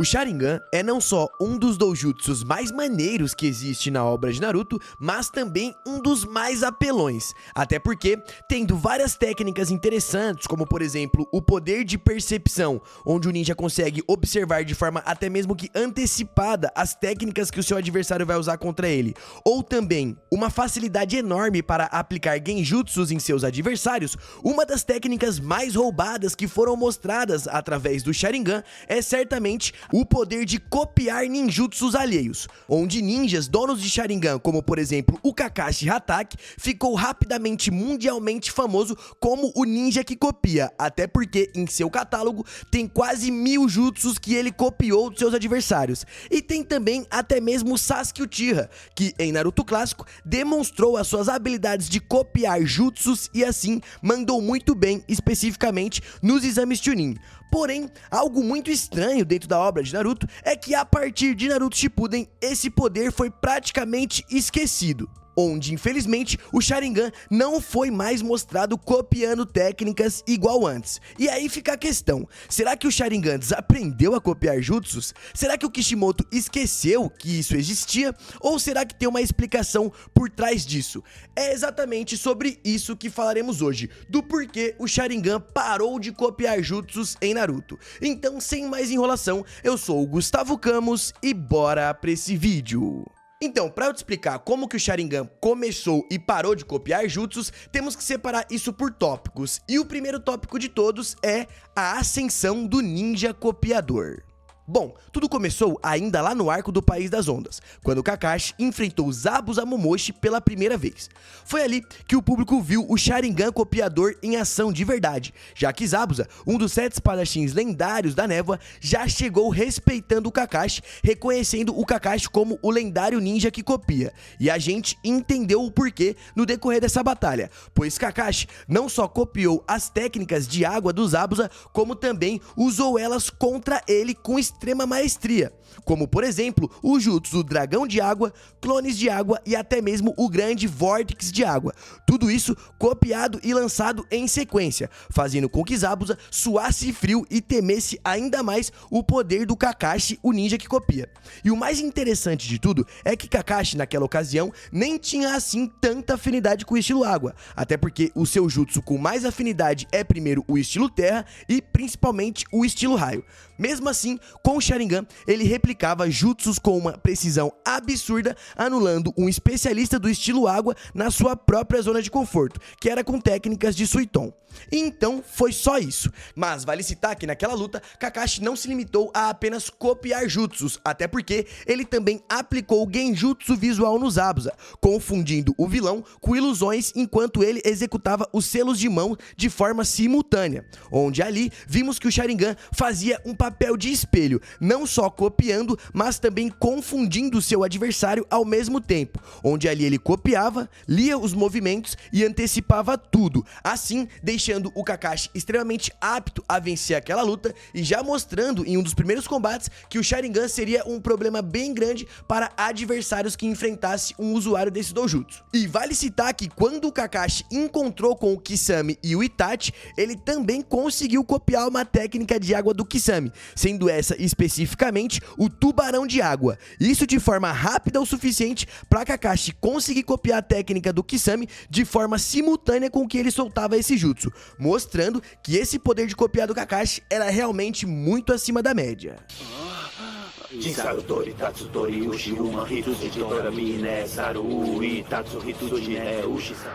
O Sharingan é não só um dos doujutsus mais maneiros que existe na obra de Naruto, mas também um dos mais apelões. Até porque, tendo várias técnicas interessantes, como por exemplo, o poder de percepção, onde o ninja consegue observar de forma até mesmo que antecipada as técnicas que o seu adversário vai usar contra ele, ou também uma facilidade enorme para aplicar genjutsus em seus adversários, uma das técnicas mais roubadas que foram mostradas através do Sharingan é certamente o poder de copiar ninjutsus alheios, onde ninjas donos de Sharingan, como por exemplo o Kakashi Hatake, ficou rapidamente mundialmente famoso como o ninja que copia, até porque em seu catálogo tem quase 1000 jutsus que ele copiou dos seus adversários. E tem também até mesmo Sasuke Uchiha, que em Naruto clássico demonstrou as suas habilidades de copiar jutsus e assim mandou muito bem, especificamente nos exames Chunin. Porém, algo muito estranho dentro da obra de Naruto é que a partir de Naruto Shippuden, esse poder foi praticamente esquecido, onde infelizmente o Sharingan não foi mais mostrado copiando técnicas igual antes. E aí fica a questão, será que o Sharingan desaprendeu a copiar jutsus? Será que o Kishimoto esqueceu que isso existia? Ou será que tem uma explicação por trás disso? É exatamente sobre isso que falaremos hoje, do porquê o Sharingan parou de copiar jutsus em Naruto. Então, sem mais enrolação, eu sou o Gustavo Camus e bora pra esse vídeo. Então, para eu te explicar como que o Sharingan começou e parou de copiar jutsus, temos que separar isso por tópicos. E o primeiro tópico de todos é a ascensão do ninja copiador. Bom, tudo começou ainda lá no arco do País das Ondas, quando Kakashi enfrentou Zabuza Momoshi pela primeira vez. Foi ali que o público viu o Sharingan copiador em ação de verdade, já que Zabuza, um dos 7 espadachins lendários da névoa, já chegou respeitando o Kakashi, reconhecendo o Kakashi como o lendário ninja que copia. E a gente entendeu o porquê no decorrer dessa batalha, pois Kakashi não só copiou as técnicas de água do Zabuza, como também usou elas contra ele com extrema maestria, como por exemplo o jutsu do dragão de água, clones de água e até mesmo o grande vórtice de água. Tudo isso copiado e lançado em sequência, fazendo com que Zabuza suasse frio e temesse ainda mais o poder do Kakashi, o ninja que copia. E o mais interessante de tudo é que Kakashi naquela ocasião nem tinha assim tanta afinidade com o estilo água, até porque o seu jutsu com mais afinidade é primeiro o estilo terra e principalmente o estilo raio. Mesmo assim, com o Sharingan, ele replicava jutsus com uma precisão absurda, anulando um especialista do estilo água na sua própria zona de conforto, que era com técnicas de Suiton. E então foi só isso. Mas vale citar que naquela luta, Kakashi não se limitou a apenas copiar jutsus, até porque ele também aplicou o genjutsu visual no Zabuza, confundindo o vilão com ilusões enquanto ele executava os selos de mão de forma simultânea, onde ali vimos que o Sharingan fazia um papel de espelho, não só copiando, mas também confundindo seu adversário ao mesmo tempo, onde ali ele copiava, lia os movimentos e antecipava tudo, assim deixando o Kakashi extremamente apto a vencer aquela luta e já mostrando em um dos primeiros combates que o Sharingan seria um problema bem grande para adversários que enfrentasse um usuário desse doujutsu. E vale citar que quando o Kakashi encontrou com o Kisame e o Itachi, ele também conseguiu copiar uma técnica de água do Kisame, sendo essa especificamente o tubarão de água. Isso de forma rápida o suficiente para Kakashi conseguir copiar a técnica do Kisame de forma simultânea com que ele soltava esse jutsu, mostrando que esse poder de copiar do Kakashi era realmente muito acima da média.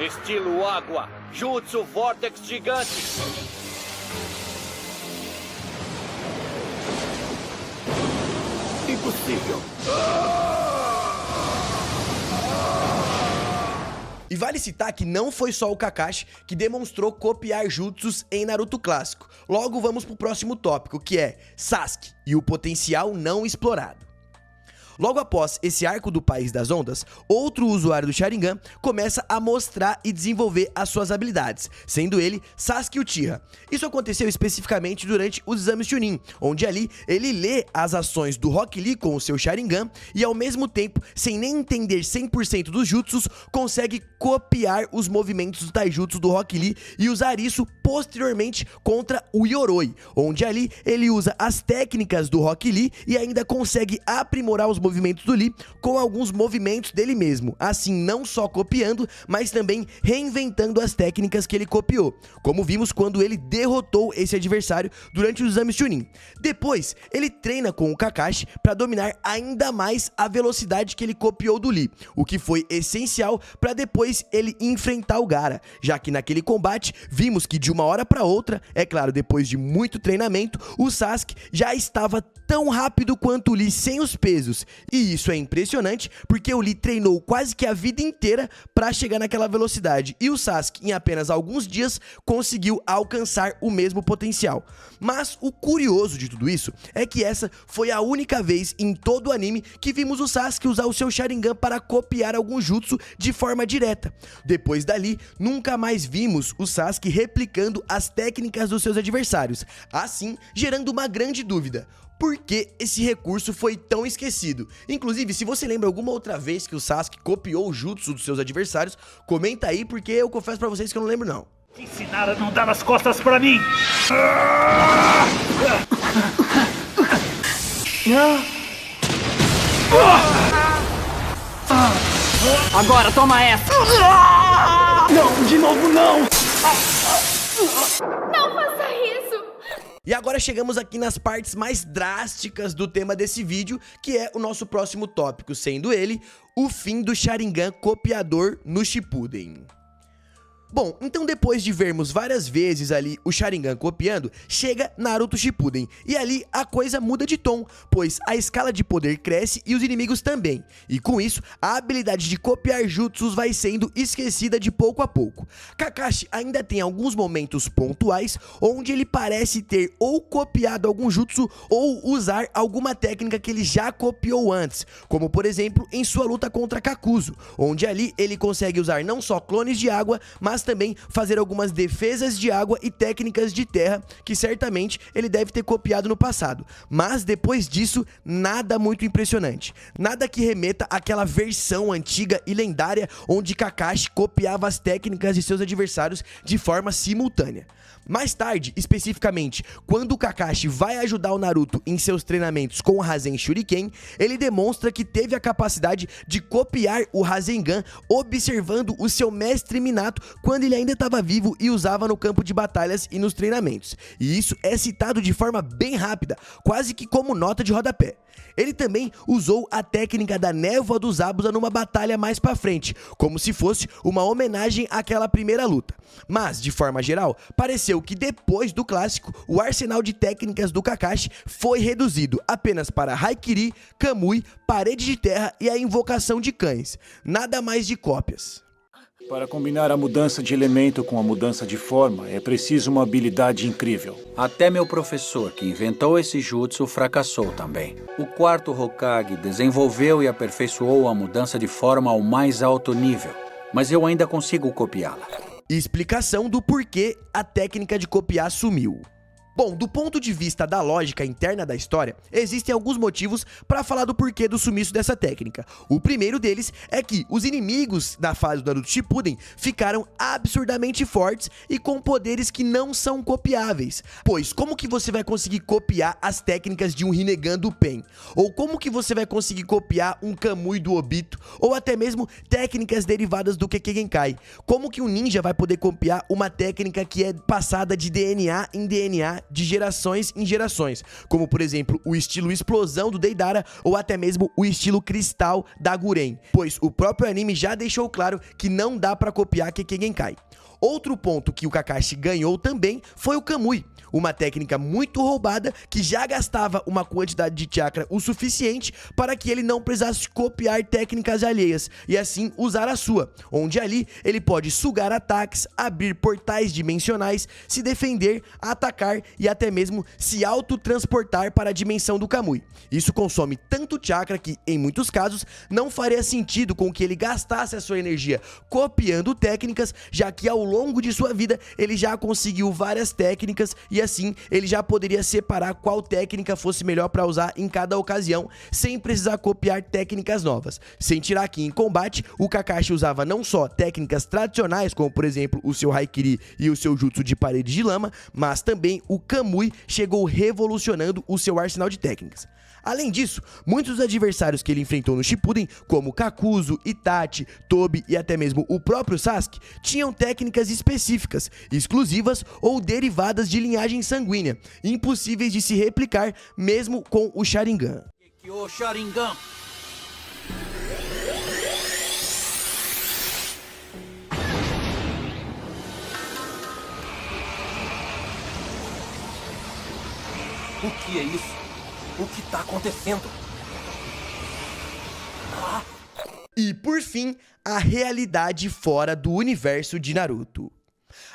Estilo água, Jutsu Vortex Gigante. Impossível. E vale citar que não foi só o Kakashi que demonstrou copiar jutsus em Naruto clássico. Logo vamos pro próximo tópico, que é Sasuke e o potencial não explorado. Logo após esse arco do País das Ondas, outro usuário do Sharingan começa a mostrar e desenvolver as suas habilidades, sendo ele Sasuke Uchiha. Isso aconteceu especificamente durante os exames Chunin, onde ali ele lê as ações do Rock Lee com o seu Sharingan e ao mesmo tempo, sem nem entender 100% dos jutsus, consegue copiar os movimentos do taijutsu do Rock Lee e usar isso posteriormente contra o Yoroi, onde ali ele usa as técnicas do Rock Lee e ainda consegue aprimorar os movimentos do Lee com alguns movimentos dele mesmo, assim não só copiando, mas também reinventando as técnicas que ele copiou, como vimos quando ele derrotou esse adversário durante os exames Chunin. Depois, ele treina com o Kakashi para dominar ainda mais a velocidade que ele copiou do Lee, o que foi essencial para depois ele enfrentar o Gaara, já que naquele combate vimos que de uma hora para outra, é claro, depois de muito treinamento, o Sasuke já estava tão rápido quanto o Lee sem os pesos, e isso é impressionante porque o Lee treinou quase que a vida inteira para chegar naquela velocidade, e o Sasuke em apenas alguns dias conseguiu alcançar o mesmo potencial. Mas o curioso de tudo isso é que essa foi a única vez em todo o anime que vimos o Sasuke usar o seu Sharingan para copiar algum jutsu de forma direta. Depois dali, nunca mais vimos o Sasuke replicando as técnicas dos seus adversários, assim gerando uma grande dúvida: por que esse recurso foi tão esquecido? Inclusive, se você lembra alguma outra vez que o Sasuke copiou o jutsu dos seus adversários, comenta aí, porque eu confesso pra vocês que eu não lembro não. Te ensinaram a não dar as costas pra mim! Agora toma essa! Não, de novo não! Não faça isso! E agora chegamos aqui nas partes mais drásticas do tema desse vídeo, que é o nosso próximo tópico, sendo ele o fim do Sharingan copiador no Shippuden. Bom, então depois de vermos várias vezes ali o Sharingan copiando, chega Naruto Shippuden, e ali a coisa muda de tom, pois a escala de poder cresce e os inimigos também, e com isso, a habilidade de copiar jutsus vai sendo esquecida de pouco a pouco. Kakashi ainda tem alguns momentos pontuais, onde ele parece ter ou copiado algum jutsu, ou usar alguma técnica que ele já copiou antes, como por exemplo, em sua luta contra Kakuzu, onde ali ele consegue usar não só clones de água, mas também fazer algumas defesas de água e técnicas de terra que certamente ele deve ter copiado no passado. Mas depois disso, nada muito impressionante. Nada que remeta àquela versão antiga e lendária onde Kakashi copiava as técnicas de seus adversários de forma simultânea. Mais tarde, especificamente, quando o Kakashi vai ajudar o Naruto em seus treinamentos com o Rasen Shuriken, ele demonstra que teve a capacidade de copiar o Rasengan observando o seu mestre Minato quando ele ainda estava vivo e usava no campo de batalhas e nos treinamentos. E isso é citado de forma bem rápida, quase que como nota de rodapé. Ele também usou a técnica da névoa dos Zabuza numa batalha mais pra frente, como se fosse uma homenagem àquela primeira luta. Mas, de forma geral, pareceu que depois do clássico, o arsenal de técnicas do Kakashi foi reduzido apenas para Haikiri, Kamui, parede de terra e a invocação de cães. Nada mais de cópias. Para combinar a mudança de elemento com a mudança de forma, é preciso uma habilidade incrível. Até meu professor, que inventou esse jutsu, fracassou também. O quarto Hokage desenvolveu e aperfeiçoou a mudança de forma ao mais alto nível, mas eu ainda consigo copiá-la. Explicação do porquê a técnica de copiar sumiu. Bom, do ponto de vista da lógica interna da história, existem alguns motivos para falar do porquê do sumiço dessa técnica. O primeiro deles é que os inimigos da fase do Naruto Shippuden ficaram absurdamente fortes e com poderes que não são copiáveis. Pois como que você vai conseguir copiar as técnicas de um Rinnegan do Pen? Ou como que você vai conseguir copiar um Kamui do Obito? Ou até mesmo técnicas derivadas do Kekkei? Como que um ninja vai poder copiar uma técnica que é passada de DNA em DNA, de gerações em gerações, como por exemplo o estilo explosão do Deidara ou até mesmo o estilo cristal da Guren, pois o próprio anime já deixou claro que não dá pra copiar Kekkei. Outro ponto que o Kakashi ganhou também foi o Kamui. uma técnica muito roubada que já gastava uma quantidade de chakra o suficiente para que ele não precisasse copiar técnicas alheias e assim usar a sua, onde ali ele pode sugar ataques, abrir portais dimensionais, se defender, atacar e até mesmo se autotransportar para a dimensão do Kamui. Isso consome tanto chakra que, em muitos casos, não faria sentido com que ele gastasse a sua energia copiando técnicas, já que ao longo de sua vida ele já conseguiu várias técnicas e assim ele já poderia separar qual técnica fosse melhor para usar em cada ocasião, sem precisar copiar técnicas novas. Sem tirar que em combate, o Kakashi usava não só técnicas tradicionais, como por exemplo o seu Haikiri e o seu Jutsu de parede de lama, mas também o Kamui chegou revolucionando o seu arsenal de técnicas. Além disso, muitos dos adversários que ele enfrentou no Shippuden, como Kakuzu, Itachi, Tobi e até mesmo o próprio Sasuke, tinham técnicas específicas, exclusivas ou derivadas de linhagem sanguínea, impossíveis de se replicar mesmo com o Sharingan. O Sharingan. O que é isso? O que tá acontecendo? E por fim, a realidade fora do universo de Naruto.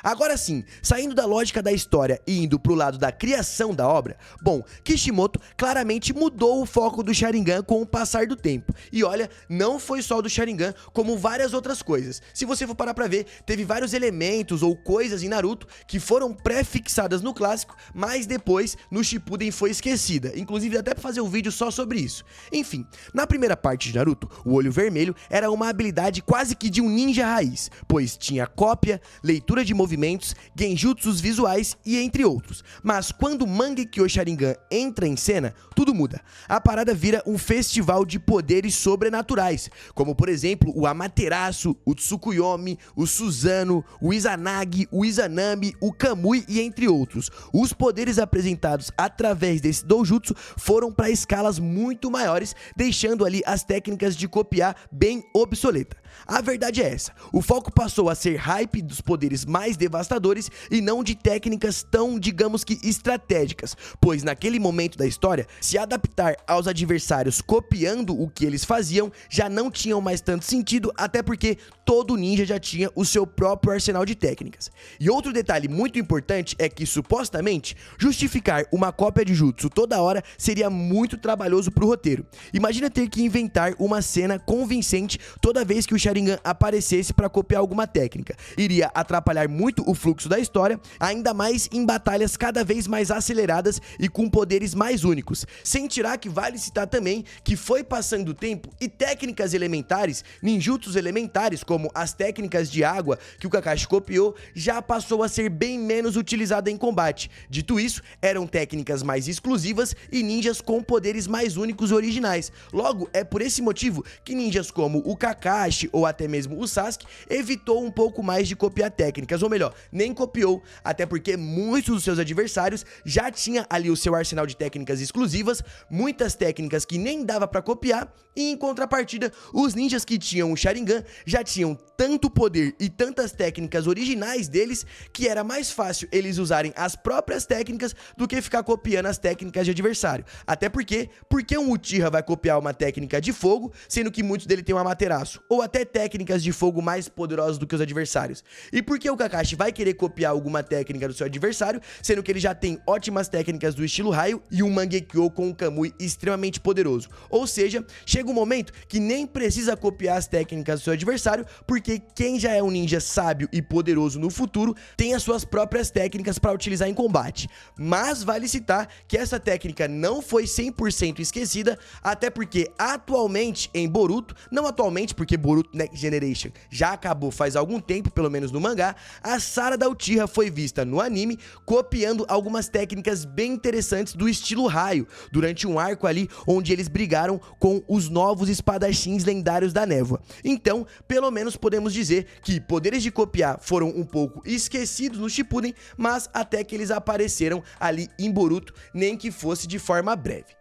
Agora sim, saindo da lógica da história e indo pro lado da criação da obra, bom, Kishimoto claramente mudou o foco do Sharingan com o passar do tempo. E olha, não foi só do Sharingan, como várias outras coisas. Se você for parar pra ver, teve vários elementos ou coisas em Naruto que foram pré-fixadas no clássico, mas depois no Shippuden foi esquecida. Inclusive até pra fazer um vídeo só sobre isso. Enfim, na primeira parte de Naruto, o olho vermelho era uma habilidade quase que de um ninja raiz, pois tinha cópia, leitura de movimentos, genjutsus visuais e entre outros. Mas quando Mangekyo Sharingan entra em cena, tudo muda. A parada vira um festival de poderes sobrenaturais, como por exemplo o Amaterasu, o Tsukuyomi, o Susanoo, o Izanagi, o Izanami, o Kamui e entre outros. Os poderes apresentados através desse doujutsu foram para escalas muito maiores, deixando ali as técnicas de copiar bem obsoleta. A verdade é essa, o foco passou a ser hype dos poderes mais devastadores e não de técnicas tão, digamos que, estratégicas, pois naquele momento da história, se adaptar aos adversários copiando o que eles faziam já não tinham mais tanto sentido, até porque todo ninja já tinha o seu próprio arsenal de técnicas. E outro detalhe muito importante é que, supostamente, justificar uma cópia de jutsu toda hora seria muito trabalhoso pro roteiro. Imagina ter que inventar uma cena convincente toda vez que o Sharingan aparecesse para copiar alguma técnica. Iria atrapalhar muito o fluxo da história, ainda mais em batalhas cada vez mais aceleradas e com poderes mais únicos. Sem tirar que vale citar também que foi passando o tempo e técnicas elementares, ninjutsus elementares, como as técnicas de água que o Kakashi copiou, já passou a ser bem menos utilizada em combate. Dito isso, eram técnicas mais exclusivas e ninjas com poderes mais únicos e originais. Logo, é por esse motivo que ninjas como o Kakashi ou até mesmo o Sasuke evitou um pouco mais de copiar técnicas, ou melhor, nem copiou, até porque muitos dos seus adversários já tinham ali o seu arsenal de técnicas exclusivas, muitas técnicas que nem dava pra copiar, e em contrapartida, os ninjas que tinham o Sharingan já tinham tanto poder e tantas técnicas originais deles que era mais fácil eles usarem as próprias técnicas do que ficar copiando as técnicas de adversário. Até porque um Uchiha vai copiar uma técnica de fogo, sendo que muitos dele tem um Amaterasu, ou até técnicas de fogo mais poderosas do que os adversários? E por que o Kakashi vai querer copiar alguma técnica do seu adversário, sendo que ele já tem ótimas técnicas do estilo raio e um Mangekyo com um Kamui extremamente poderoso? Ou seja, chega um momento que nem precisa copiar as técnicas do seu adversário, porque quem já é um ninja sábio e poderoso no futuro tem as suas próprias técnicas para utilizar em combate. Mas vale citar que essa técnica não foi 100% esquecida, até porque atualmente em Boruto, não atualmente porque Boruto Next Generation já acabou faz algum tempo, pelo menos no mangá, a Sarada Uchiha foi vista no anime copiando algumas técnicas bem interessantes do estilo raio, durante um arco ali onde eles brigaram com os novos espadachins lendários da névoa. Então, pelo menos podemos dizer que poderes de copiar foram um pouco esquecidos no Shippuden, mas até que eles apareceram ali em Boruto, nem que fosse de forma breve.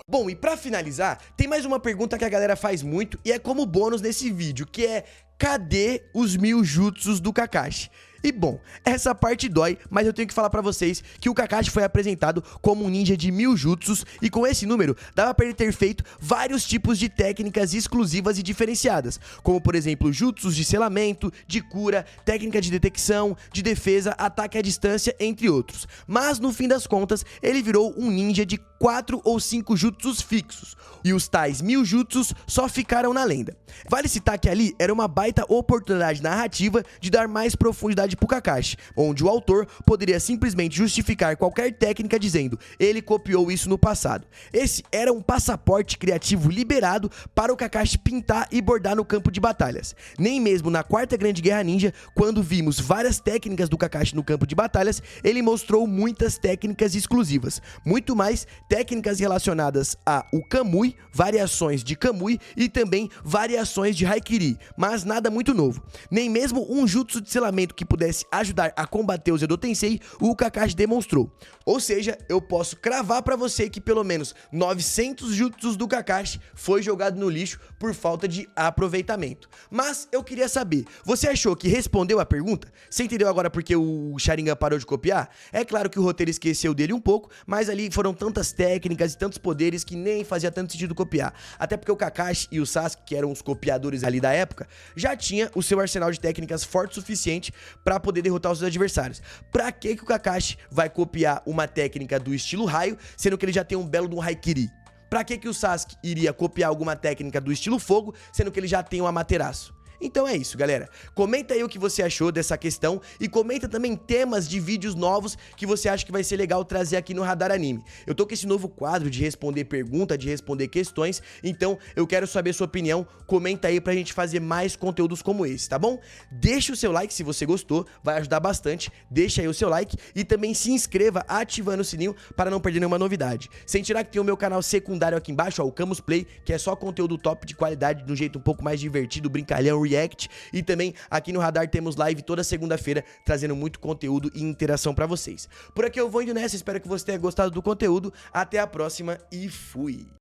Bom, Bom, e pra finalizar, tem mais uma pergunta que a galera faz muito e é como bônus nesse vídeo, que é: cadê os 1000 jutsus do Kakashi? E bom, essa parte dói, mas eu tenho que falar pra vocês que o Kakashi foi apresentado como um ninja de 1000 jutsus e com esse número dava pra ele ter feito vários tipos de técnicas exclusivas e diferenciadas, como por exemplo jutsus de selamento, de cura, técnica de detecção, de defesa, ataque à distância, entre outros. Mas no fim das contas, ele virou um ninja de 4 ou 5 jutsus fixos, e os tais 1000 jutsus só ficaram na lenda. Vale citar que ali era uma baita oportunidade narrativa de dar mais profundidade pro Kakashi, onde o autor poderia simplesmente justificar qualquer técnica dizendo ele copiou isso no passado. Esse era um passaporte criativo liberado para o Kakashi pintar e bordar no campo de batalhas. Nem mesmo na Quarta Grande Guerra Ninja, quando vimos várias técnicas do Kakashi no campo de batalhas, ele mostrou muitas técnicas exclusivas, muito mais técnicas relacionadas a o Kamui, variações de Kamui e também variações de Haikiri, mas nada muito novo. Nem mesmo um jutsu de selamento que pudesse ajudar a combater o Edo Tensei, o Kakashi demonstrou. Ou seja, eu posso cravar pra você que pelo menos 900 jutsus do Kakashi foi jogado no lixo por falta de aproveitamento. Mas eu queria saber, você achou que respondeu a pergunta? Você entendeu agora porque o Sharingan parou de copiar? É claro que o roteiro esqueceu dele um pouco, mas ali foram tantas técnicas e tantos poderes que nem fazia tanto sentido copiar. Até porque o Kakashi e o Sasuke, que eram os copiadores ali da época, já tinha o seu arsenal de técnicas forte o suficiente pra poder derrotar os seus adversários. Pra que o Kakashi vai copiar uma técnica do estilo raio, sendo que ele já tem um belo do Haikiri? Pra que o Sasuke iria copiar alguma técnica do estilo fogo, sendo que ele já tem um Amaterasu? Então é isso, galera. Comenta aí o que você achou dessa questão e comenta também temas de vídeos novos que você acha que vai ser legal trazer aqui no Radar Anime. Eu tô com esse novo quadro de responder pergunta, de responder questões, então eu quero saber sua opinião. Comenta aí pra gente fazer mais conteúdos como esse, tá bom? Deixa o seu like se você gostou, vai ajudar bastante. Deixa aí o seu like e também se inscreva ativando o sininho para não perder nenhuma novidade. Sem tirar que tem o meu canal secundário aqui embaixo, ó, o Camus Play, que é só conteúdo top de qualidade, de um jeito um pouco mais divertido, brincalhão, react, e também aqui no Radar temos live toda segunda-feira trazendo muito conteúdo e interação pra vocês. Por aqui eu vou indo nessa, espero que você tenha gostado do conteúdo, até a próxima e fui!